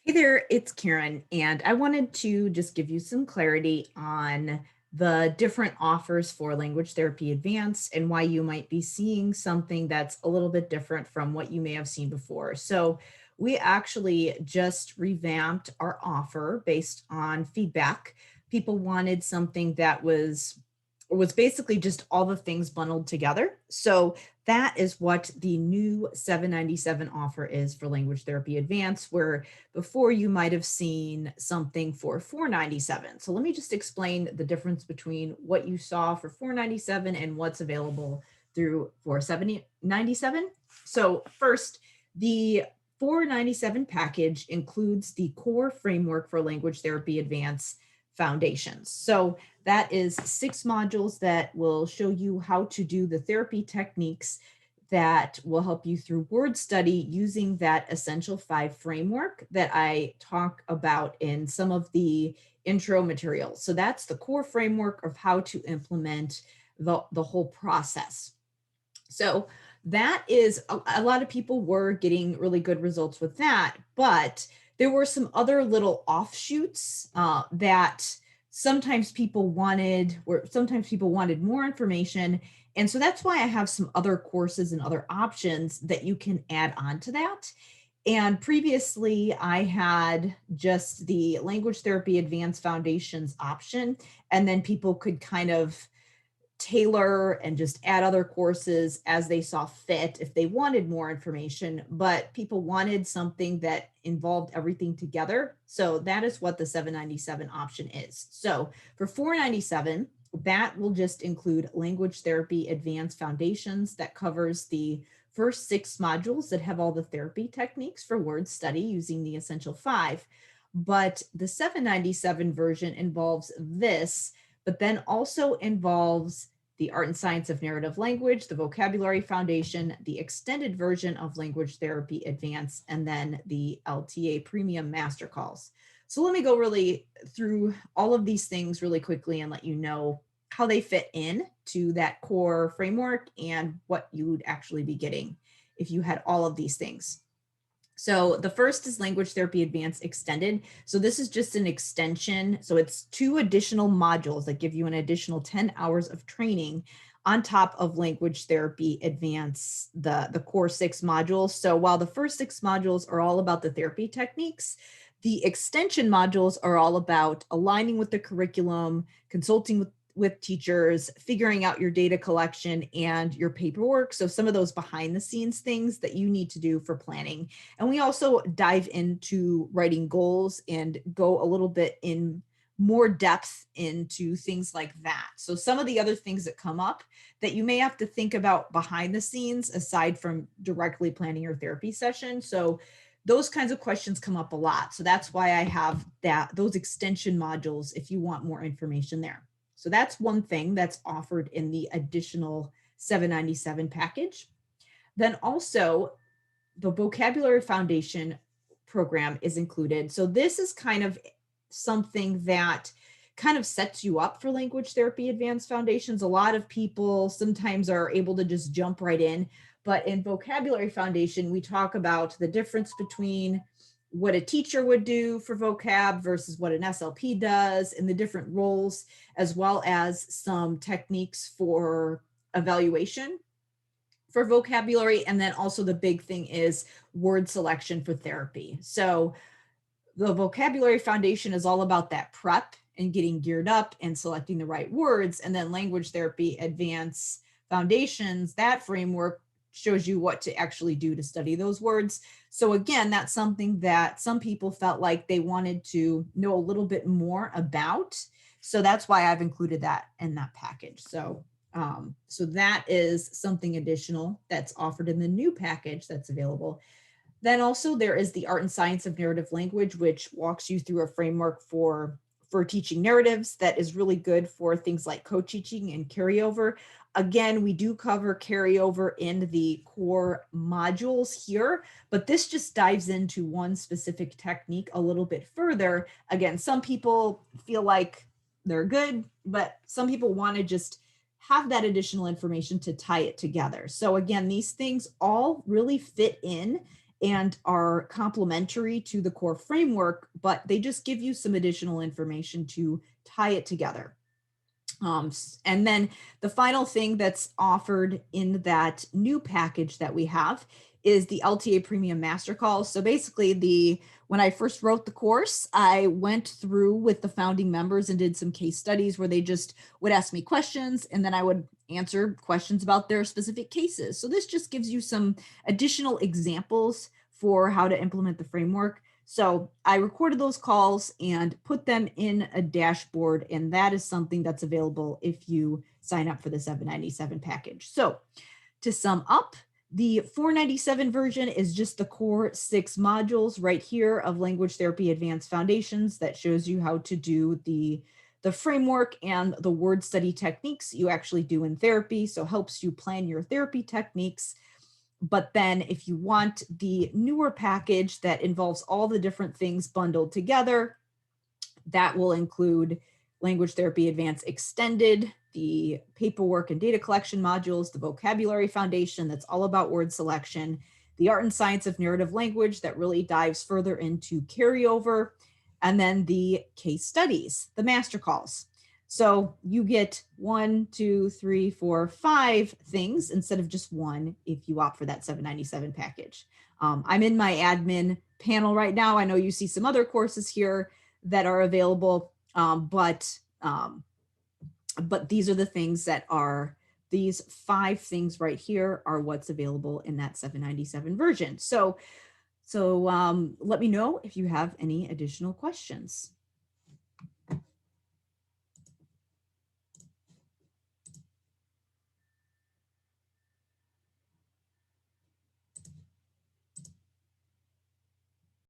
Hey there, it's Karen, and I wanted to just give you some clarity on the different offers for Language Therapy Advanced and why you might be seeing something that's a little bit different from what you may have seen before. So, we actually just revamped our offer based on feedback. People wanted something that was basically just all the things bundled together. So, that is what the new 797 offer is for Language Therapy Advanced, where before you might have seen something for 497. So let me just explain the difference between what you saw for 497 and what's available through 497. So first, the 497 package includes the core framework for Language Therapy Advanced foundations. So that is 6 modules that will show you how to do the therapy techniques that will help you through word study using that essential 5 framework that I talk about in some of the intro materials. So that's the core framework of how to implement the whole process. So that is a lot of people were getting really good results with that, but there were some other little offshoots that sometimes people wanted more information. And so that's why I have some other courses and other options that you can add on to that. And previously, I had just the Language Therapy Advanced Foundations option, and then people could kind of tailor and just add other courses as they saw fit if they wanted more information, but people wanted something that involved everything together. So that is what the 797 option is. So for 497, that will just include Language Therapy Advanced Foundations that covers the first 6 modules that have all the therapy techniques for word study using the Essential 5. But the 797 version involves this, but then also involves the Art and Science of Narrative Language, the Vocabulary Foundation, the extended version of Language Therapy Advanced, and then the LTA Premium Master Calls. So let me go really through all of these things really quickly and let you know how they fit in to that core framework and what you would actually be getting if you had all of these things. So the first is Language Therapy Advanced Extended. So this is just an extension. So it's 2 additional modules that give you an additional 10 hours of training on top of Language Therapy Advanced, the core 6 modules. So while the first 6 modules are all about the therapy techniques, the extension modules are all about aligning with the curriculum, consulting with teachers, figuring out your data collection and your paperwork. So some of those behind the scenes things that you need to do for planning. And we also dive into writing goals and go a little bit in more depth into things like that. So some of the other things that come up that you may have to think about behind the scenes aside from directly planning your therapy session. So those kinds of questions come up a lot. So that's why I have those extension modules if you want more information there. So that's one thing that's offered in the additional 797 package. Then also the Vocabulary Foundation program is included. So this is kind of something that kind of sets you up for Language Therapy Advanced Foundations. A lot of people sometimes are able to just jump right in, but in Vocabulary Foundation, we talk about the difference between what a teacher would do for vocab versus what an SLP does and the different roles, as well as some techniques for evaluation for vocabulary. And then also the big thing is word selection for therapy. So the Vocabulary Foundation is all about that prep and getting geared up and selecting the right words. And then Language Therapy Advanced Foundations, that framework shows you what to actually do to study those words. So again, that's something that some people felt like they wanted to know a little bit more about. So that's why I've included that in that package. So that is something additional that's offered in the new package that's available. Then also there is the Art and Science of Narrative Language, which walks you through a framework for teaching narratives that is really good for things like co-teaching and carryover. Again, we do cover carryover in the core modules here, but this just dives into one specific technique a little bit further. Again, some people feel like they're good, but some people want to just have that additional information to tie it together. So again, these things all really fit in and are complementary to the core framework, but they just give you some additional information to tie it together. And then the final thing that's offered in that new package that we have is the LTA Premium Master Calls. So basically, when I first wrote the course, I went through with the founding members and did some case studies where they just would ask me questions, and then I would answer questions about their specific cases. So this just gives you some additional examples for how to implement the framework. So I recorded those calls and put them in a dashboard, and that is something that's available if you sign up for the 797 package. So to sum up, the 497 version is just the core 6 modules right here of Language Therapy Advanced Foundations that shows you how to do the framework and the word study techniques you actually do in therapy. So helps you plan your therapy techniques. But then if you want the newer package that involves all the different things bundled together, that will include Language Therapy Advanced Extended, the paperwork and data collection modules, the vocabulary foundation that's all about word selection, the art and science of narrative language that really dives further into carryover, and then the case studies, the master calls. So you get 1, 2, 3, 4, 5 things instead of just one if you opt for that 797 package. I'm in my admin panel right now. I know you see some other courses here that are available, but these are the things that are, these 5 things right here are what's available in that 797 version. So let me know if you have any additional questions.